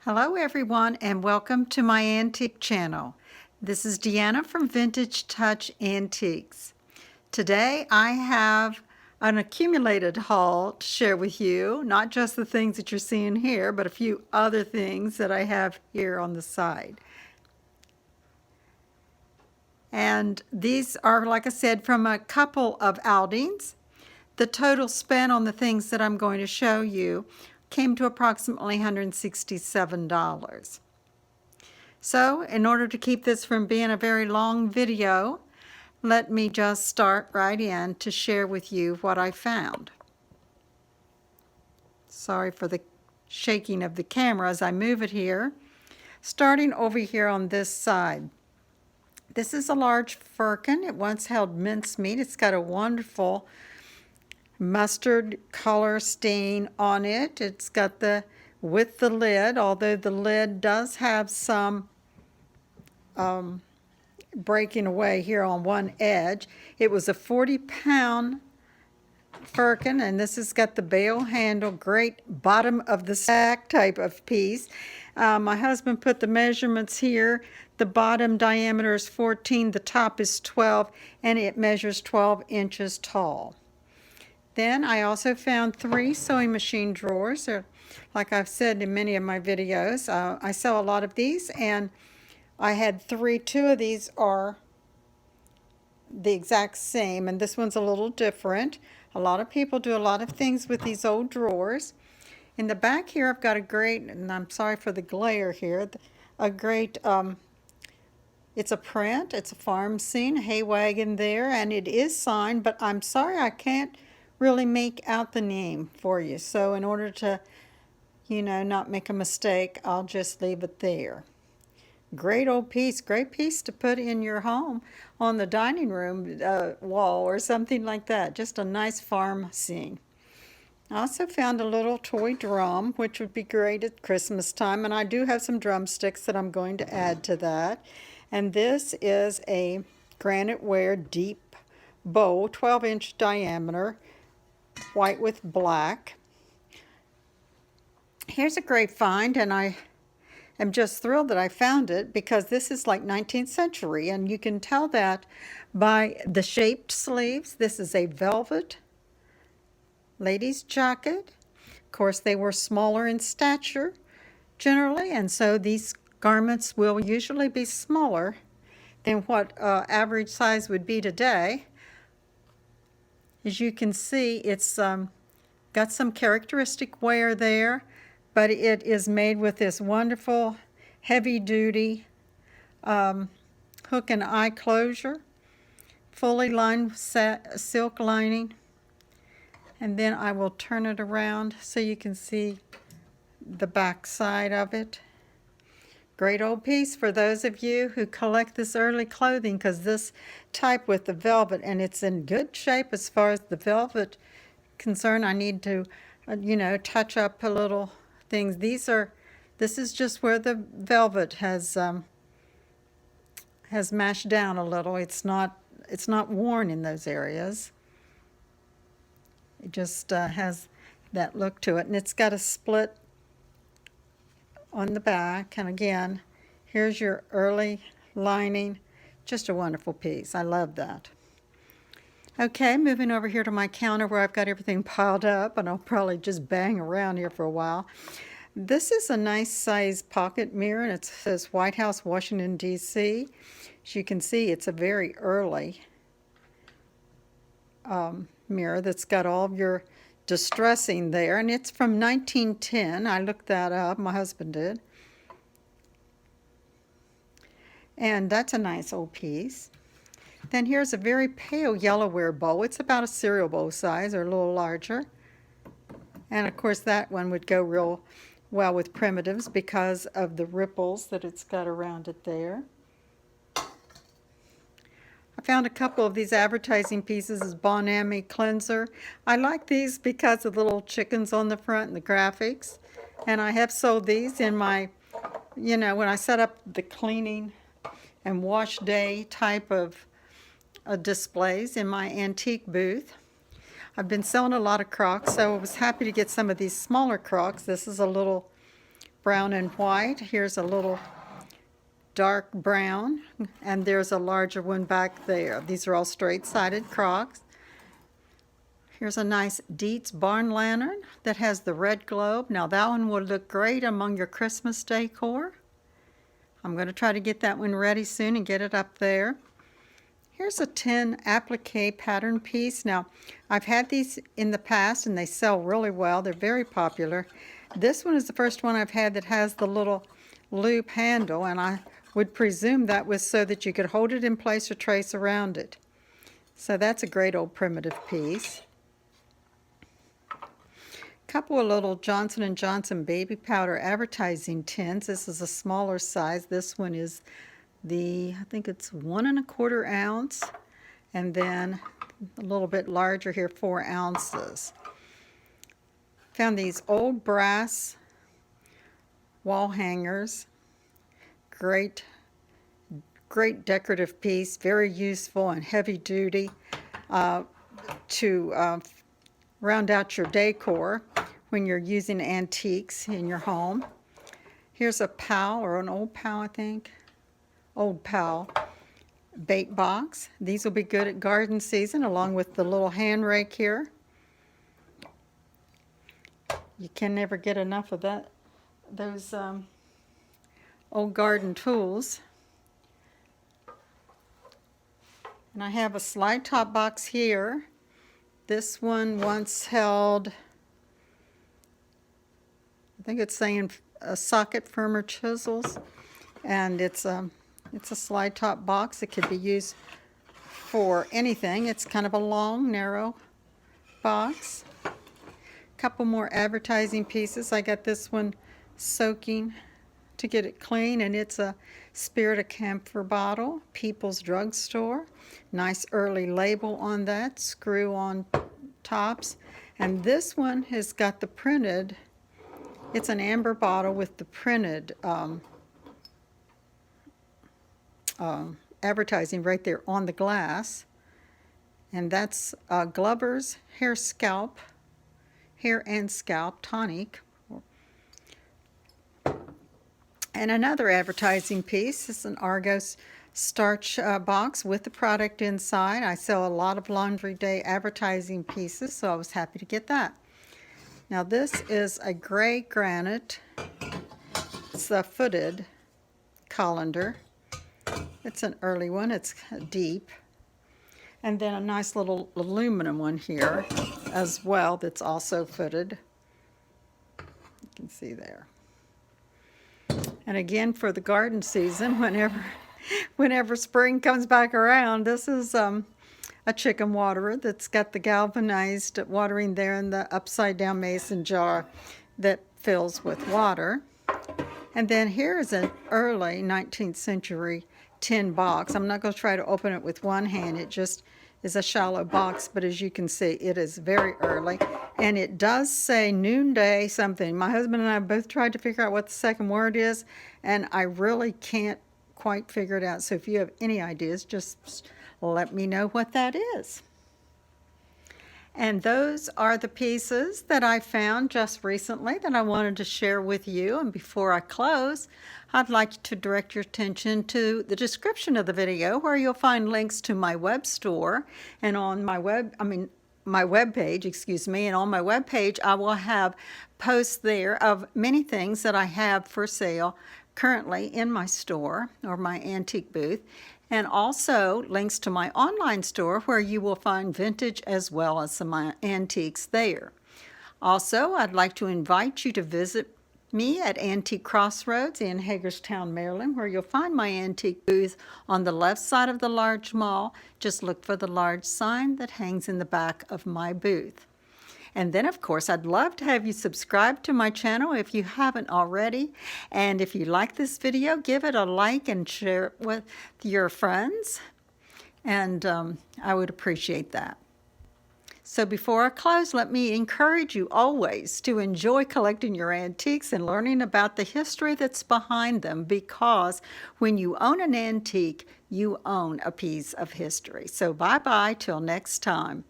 Hello everyone and welcome to my antique channel. This is Deanna from Vintage Touch Antiques. Today I have an accumulated haul to share with you, not just the things that you're seeing here, but a few other things that I have here on the side. And these are, like I said, from a couple of outings. The total spent on the things that I'm going to show you came to approximately $167. So, in order to keep this from being a very long video, let me just start right in to share with you what I found. Sorry for the shaking of the camera as I move it here. Starting over here on this side. This is a large firkin. It once held mincemeat. It's got a wonderful mustard color stain on it. It's got with the lid, although the lid does have some breaking away here on one edge. It was a 40-pound firkin, and this has got the bale handle, great bottom of the sack type of piece. My husband put the measurements here. The bottom diameter is 14, the top is 12, and it measures 12 inches tall. Then I also found 3 sewing machine drawers. Like I've said in many of my videos, I sew a lot of these, and I had 3. 2 of these are the exact same, and this one's a little different. A lot of people do a lot of things with these old drawers. In the back here, I've got a great, and I'm sorry for the glare here, a great, it's a print, it's a farm scene, a hay wagon there, and it is signed, but I'm sorry I can't really make out the name for you. So in order to, not make a mistake, I'll just leave it there. Great old piece, great piece to put in your home on the dining room wall or something like that. Just a nice farm scene. I also found a little toy drum, which would be great at Christmas time, and I do have some drumsticks that I'm going to add to that. And this is a granite ware deep bowl, 12-inch diameter, white with black. Here's a great find, and I am just thrilled that I found it because this is like 19th century, and you can tell that by the shaped sleeves. This is a velvet ladies' jacket. Of course, they were smaller in stature generally, and so these garments will usually be smaller than what average size would be today. As you can see, it's got some characteristic wear there, but it is made with this wonderful heavy-duty hook and eye closure, fully lined silk lining. And then I will turn it around so you can see the back side of it. Great old piece for those of you who collect this early clothing, because this type with the velvet, and it's in good shape as far as the velvet concerned. I need to, touch up a little things. This is just where the velvet has mashed down a little. It's not worn in those areas. It just has that look to it, and it's got a split on the back. And again, here's your early lining. Just a wonderful piece. I love that. Okay, moving over here to my counter where I've got everything piled up, and I'll probably just bang around here for a while. This is a nice size pocket mirror, and it says White House, Washington, D.C. As you can see, it's a very early mirror that's got all of your distressing there, and it's from 1910. I looked that up, my husband did. And that's a nice old piece. Then here's a very pale yellowware bowl. It's about a cereal bowl size or a little larger. And of course that one would go real well with primitives because of the ripples that it's got around it there. I found a couple of these advertising pieces as Bon Ami cleanser. I like these because of the little chickens on the front and the graphics. And I have sold these in my, when I set up the cleaning and wash day type of displays in my antique booth. I've been selling a lot of Crocs, so I was happy to get some of these smaller Crocs. This is a little brown and white. Here's a little dark brown, and there's a larger one back there. These are all straight-sided Crocs. Here's a nice Dietz barn lantern that has the red globe. Now that one will look great among your Christmas decor. I'm going to try to get that one ready soon and get it up there. Here's a tin applique pattern piece. Now, I've had these in the past and they sell really well. They're very popular. This one is the first one I've had that has the little loop handle, and I would presume that was so that you could hold it in place or trace around it. So that's a great old primitive piece. Couple of little Johnson & Johnson baby powder advertising tins. This is a smaller size. This one is I think it's 1 1/4 ounce, and then a little bit larger here, 4 ounces. Found these old brass wall hangers. Great decorative piece, very useful and heavy duty to round out your decor when you're using antiques in your home. Here's a POW, or an old POW, I think. Old POW bait box. These will be good at garden season, along with the little hand rake here. You can never get enough of those old garden tools. And I have a slide top box here. This one once held, I think it's saying socket firmer chisels, and it's a slide top box. It could be used for anything. It's kind of a long, narrow box. Couple more advertising pieces. I got this one soaking to get it clean, and it's a Spirit of Camphor bottle, People's Drugstore. Nice early label on that, screw on tops. And this one has got the printed, it's an amber bottle with the printed advertising right there on the glass. And that's Glover's Hair and Scalp Tonic. And another advertising piece is an Argos starch box with the product inside. I sell a lot of Laundry Day advertising pieces, so I was happy to get that. Now this is a gray granite. It's a footed colander. It's an early one. It's deep. And then a nice little aluminum one here as well that's also footed. You can see there. And again, for the garden season, whenever spring comes back around, this is a chicken waterer that's got the galvanized watering there in the upside down mason jar that fills with water. And then here is an early 19th century tin box. I'm not going to try to open it with one hand. It just is a shallow box, but as you can see, it is very early. And it does say noonday something. My husband and I both tried to figure out what the second word is, and I really can't quite figure it out. So if you have any ideas, just let me know what that is. And those are the pieces that I found just recently that I wanted to share with you. And before I close, I'd like to direct your attention to the description of the video, where you'll find links to my web store, and on my web page, excuse me, and on my web page I will have posts there of many things that I have for sale currently in my store or my antique booth, and also links to my online store where you will find vintage as well as some antiques there. Also, I'd like to invite you to visit me at Antique Crossroads in Hagerstown, Maryland, where you'll find my antique booth on the left side of the large mall. Just look for the large sign that hangs in the back of my booth. And then, of course, I'd love to have you subscribe to my channel if you haven't already. And if you like this video, give it a like and share it with your friends. And I would appreciate that. So before I close, let me encourage you always to enjoy collecting your antiques and learning about the history that's behind them, because when you own an antique, you own a piece of history. So bye-bye till next time.